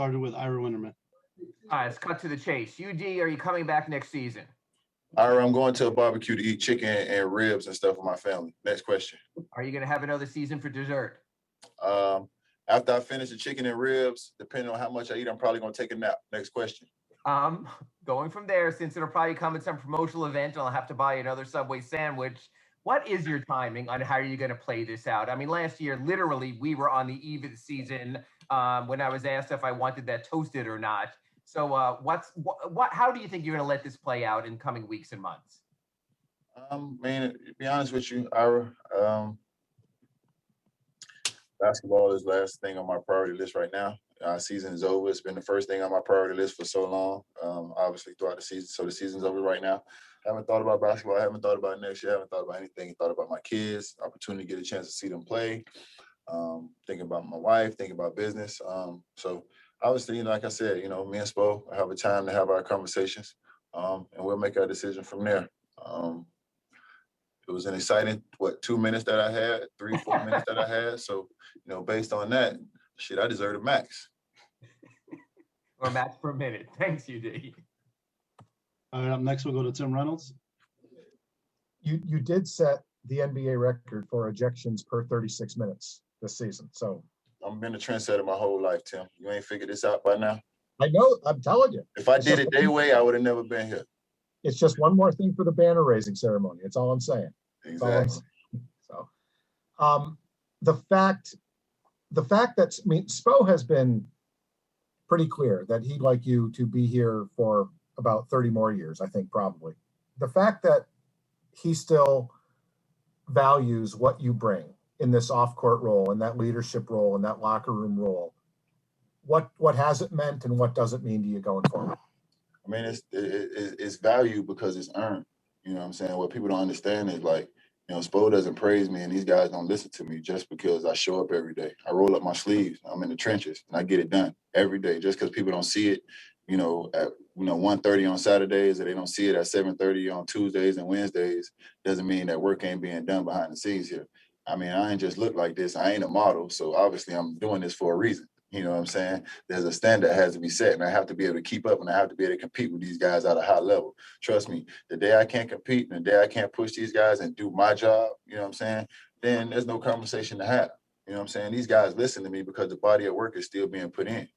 started with Ira Winterman. All right, let's cut to the chase. UD, are you coming back next season? Ira, I'm going to a barbecue to eat chicken and ribs and stuff with my family. Next question. Are you going to have another season for dessert? After I finish the chicken and ribs, depending on how much I eat, I'm probably going to take a nap. Next question. Going from there, since it'll probably come at some promotional event and I'll have to buy another Subway sandwich, what is your timing on how are you going to play this out? I mean, last year, literally, we were on the eve of the season when I was asked if I wanted that toasted or not. So how do you think you're going to let this play out in coming weeks and months? Man, to be honest with you, Ira, basketball is the last thing on my priority list right now. Season is over. It's been the first thing on my priority list for so long, obviously throughout the season. So the season's over right now. I haven't thought about basketball. I haven't thought about next year. I haven't thought about anything. I thought about my kids, opportunity to get a chance to see them play, thinking about my wife, thinking about business. So obviously, like I said, me and Spo have a time to have our conversations, and we'll make our decision from there. It was an exciting, 2 minutes that I had, 3-4 minutes that I had. So, based on that, I deserve a max. Or max per minute. Thanks, UD. All right, up next, we'll go to Tim Reynolds. You did set the NBA record for ejections per 36 minutes this season. So I've been a trendsetter my whole life, Tim. You ain't figured this out by now? I know. I'm telling you. If I did it their way, I would have never been here. It's just one more thing for the banner raising ceremony. That's all I'm saying. Exactly. So, the fact that, Spo has been pretty clear that he'd like you to be here for about 30 more years, I think, probably. The fact that he still values what you bring in this off-court role and that leadership role and that locker room role, what has it meant and what does it mean to you going forward? I mean, it's value because it's earned. You know what I'm saying? What people don't understand is Spo doesn't praise me and these guys don't listen to me just because I show up every day. I roll up my sleeves. I'm in the trenches and I get it done every day. Just because people don't see it, at 1:30 on Saturdays, or they don't see it at 7:30 on Tuesdays and Wednesdays, doesn't mean that work ain't being done behind the scenes here. I mean, I ain't just look like this. I ain't a model. So obviously I'm doing this for a reason. You know what I'm saying? There's a standard that has to be set, and I have to be able to keep up, and I have to be able to compete with these guys at a high level. Trust me, the day I can't compete and the day I can't push these guys and do my job, you know what I'm saying, then there's no conversation to have. You know what I'm saying? These guys listen to me because the body of work is still being put in.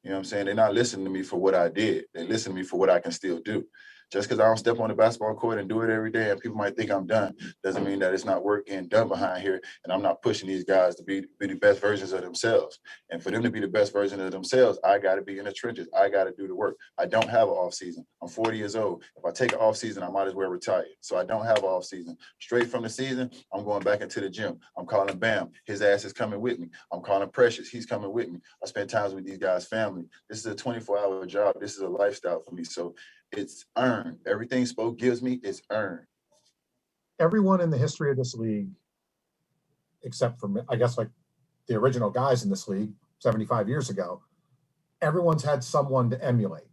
You know what I'm saying? They're not listening to me for what I did. They listen to me for what I can still do. Just because I don't step on the basketball court and do it every day and people might think I'm done, doesn't mean that it's not work getting done behind here and I'm not pushing these guys to be the best versions of themselves. And for them to be the best version of themselves, I got to be in the trenches. I got to do the work. I don't have an off season. I'm 40 years old. If I take an off season, I might as well retire. So I don't have an off season. Straight from the season, I'm going back into the gym. I'm calling Bam. His ass is coming with me. I'm calling Precious. He's coming with me. I spend times with these guys' family. This is a 24-hour job. This is a lifestyle for me. So it's earned. Everything Spo gives me is earned. Everyone in the history of this league, except for, I guess, like the original guys in this league 75 years ago, everyone's had someone to emulate.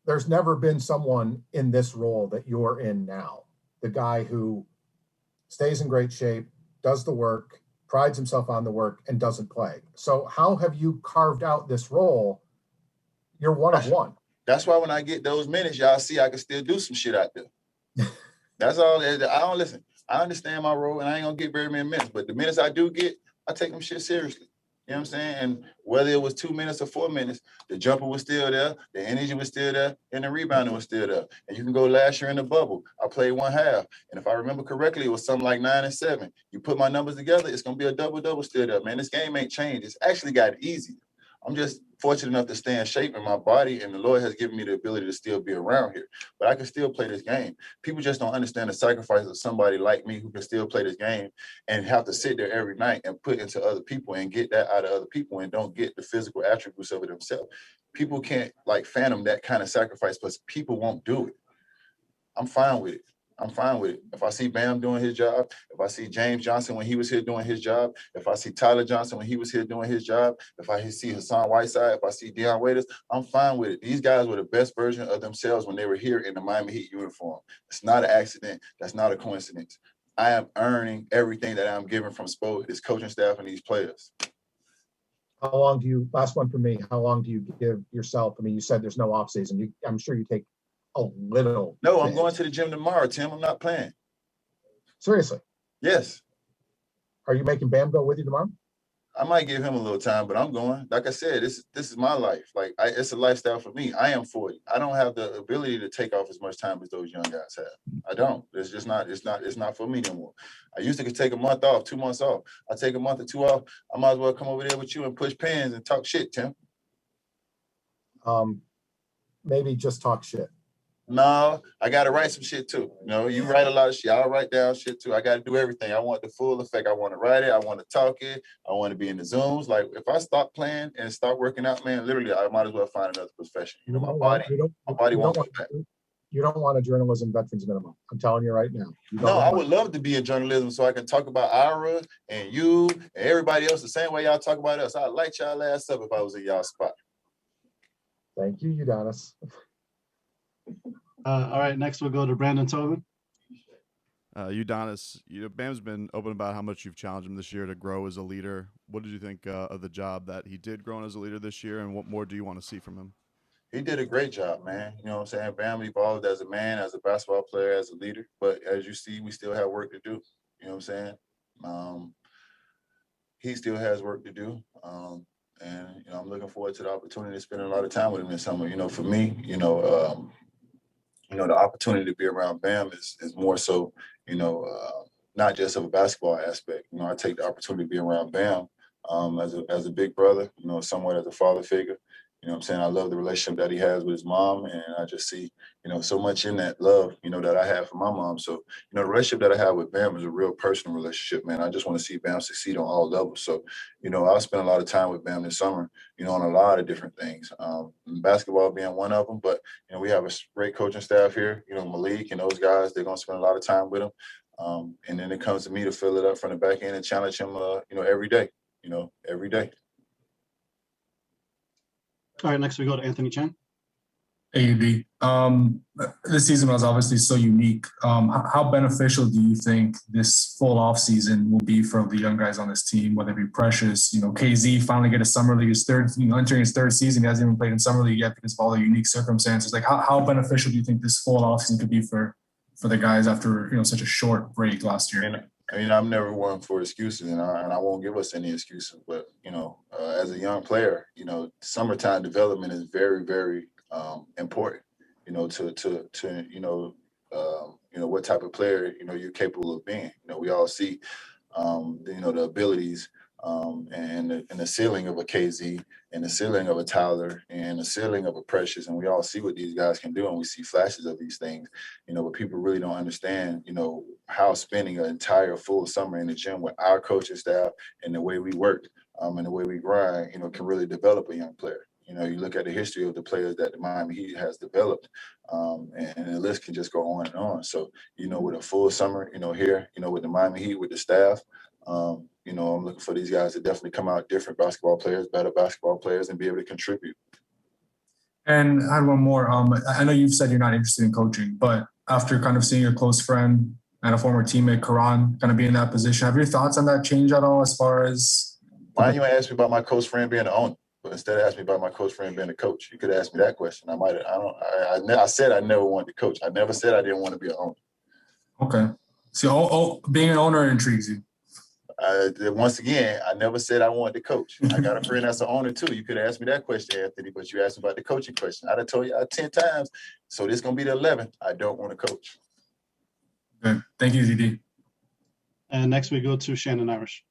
There's never been someone in this role that you're in now. The guy who stays in great shape, does the work, prides himself on the work, and doesn't play. So how have you carved out this role? You're one of one. That's why when I get those minutes, y'all see I can still do some shit out there. That's all. I don't listen. I understand my role, and I ain't gonna get very many minutes. But the minutes I do get, I take them shit seriously. You know what I'm saying? And whether it was 2 minutes or 4 minutes, the jumper was still there, the energy was still there, and the rebounding was still there. And you can go last year in the bubble. I played one half, and if I remember correctly, it was something like 9 and 7. You put my numbers together, it's gonna be a double-double still there, man. This game ain't changed. It's actually got easier. I'm just fortunate enough to stay in shape in my body, and the Lord has given me the ability to still be around here. But I can still play this game. People just don't understand the sacrifice of somebody like me who can still play this game and have to sit there every night and put into other people and get that out of other people and don't get the physical attributes of it themselves. People can't fathom that kind of sacrifice, but people won't do it. I'm fine with it. I'm fine with it. If I see Bam doing his job, if I see James Johnson when he was here doing his job, if I see Tyler Johnson when he was here doing his job, if I see Hassan Whiteside, if I see Deion Waiters, I'm fine with it. These guys were the best version of themselves when they were here in the Miami Heat uniform. It's not an accident. That's not a coincidence. I am earning everything that I'm given from Spo, his coaching staff, and these players. How long do you, last one for me, how long do you give yourself? I mean, you said there's no off season. I'm sure you take a little. No, I'm bit. going to the gym tomorrow, Tim. I'm not playing. Seriously. Yes. Are you making Bam go with you tomorrow? I might give him a little time, but I'm going. Like I said, this is my life. Like it's a lifestyle for me. I am 40. I don't have the ability to take off as much time as those young guys have. I don't. It's just not. It's not for me anymore. I used to take a month off, 2 months off. I take a month or two off. I might as well come over there with you and push pins and talk shit, Tim. Maybe just talk shit. No, I got to write some shit too. You know, you write a lot of shit. I'll write down shit too. I got to do everything. I want the full effect. I want to write it. I want to talk it. I want to be in the Zooms. Like if I stop playing and start working out, man, literally, I might as well find another profession. You know, my body won't go back. You don't want a journalism veterans minimum. I'm telling you right now. No, I would love to be in journalism so I can talk about Ira and you and everybody else the same way y'all talk about us. I'd light y'all ass up if I was in y'all spot. Thank you, Udonis. All right, next we'll go to Brandon Tobin. Udonis, Bam's been open about how much you've challenged him this year to grow as a leader. What did you think of the job that he did growing as a leader this year, and what more do you want to see from him? He did a great job, man. You know what I'm saying? Bam evolved as a man, as a basketball player, as a leader. But as you see, we still have work to do. You know what I'm saying? He still has work to do. And I'm looking forward to the opportunity to spend a lot of time with him this summer. For me, the opportunity to be around Bam is more so, not just of a basketball aspect. I take the opportunity to be around Bam as a big brother, somewhat as a father figure. You know what I'm saying? I love the relationship that he has with his mom, and I just see, so much in that love, that I have for my mom. So, the relationship that I have with Bam is a real personal relationship, man. I just want to see Bam succeed on all levels. So, I'll spend a lot of time with Bam this summer, on a lot of different things. Basketball being one of them, but, we have a great coaching staff here, Malik and those guys, they're going to spend a lot of time with him. And then it comes to me to fill it up from the back end and challenge him, every day, every day. All right, next we go to Anthony Chen. AUD. This season was obviously so unique. How beneficial do you think this full off season will be for the young guys on this team, whether it be Precious, KZ finally get a summer league, entering his third season. He hasn't even played in summer league yet because of all the unique circumstances. Like how beneficial do you think this full off season could be for the guys after, such a short break last year? I'm never one for excuses, and I won't give us any excuses. But as a young player, summertime development is very, very important. What type of player you're capable of being. We all see, the abilities and the ceiling of a KZ and the ceiling of a Tyler and the ceiling of a Precious, and we all see what these guys can do, and we see flashes of these things. But people really don't understand, how spending an entire full summer in the gym with our coaching staff and the way we work and the way we grind, can really develop a young player. You look at the history of the players that the Miami Heat has developed, and the list can just go on and on. So, with a full summer, here, with the Miami Heat, with the staff, I'm looking for these guys to definitely come out different basketball players, better basketball players, and be able to contribute. And I had one more. I know you've said you're not interested in coaching, but after kind of seeing your close friend and a former teammate, Karan, kind of be in that position, have your thoughts on that changed at all as far as? Why don't you ask me about my close friend being the owner? But instead of asking me about my coach friend being a coach, you could ask me that question. I said I never wanted to coach. I never said I didn't want to be an owner. Okay. So being an owner intrigues you. Once again, I never said I wanted to coach. I got a friend that's an owner too. You could ask me that question, Anthony, but you asked me about the coaching question. I'd have told you 10 times. So this is going to be the 11th. I don't want to coach. Good. Thank you, ZD. And next we go to Shannon Irish.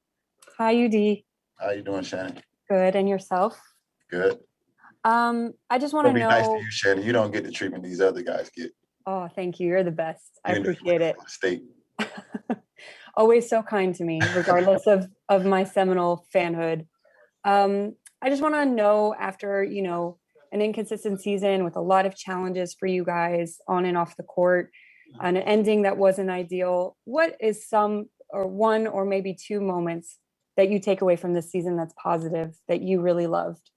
Hi, UD. How you doing, Shannon? Good. And yourself? Good. I just want to know. Be nice to you, Shannon. You don't get the treatment these other guys get. Oh, thank you. You're the best. I appreciate it. State. Always so kind to me, regardless of my Seminole fanhood. I just want to know, after, an inconsistent season with a lot of challenges for you guys on and off the court, an ending that wasn't ideal, what is one or maybe two moments that you take away from this season that's positive, that you really loved?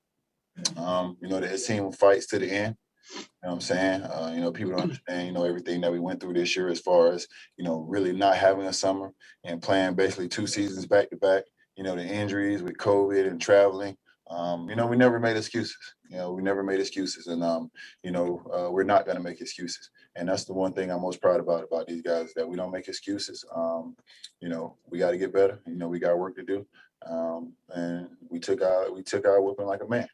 The team fights to the end. You know what I'm saying? People don't understand, everything that we went through this year as far as, really not having a summer and playing basically 2 seasons back to back. The injuries with COVID and traveling, We never made excuses. We never made excuses, and we're not going to make excuses. And that's the one thing I'm most proud about these guys, that we don't make excuses. We got to get better. We got work to do, and we took our whipping like a man.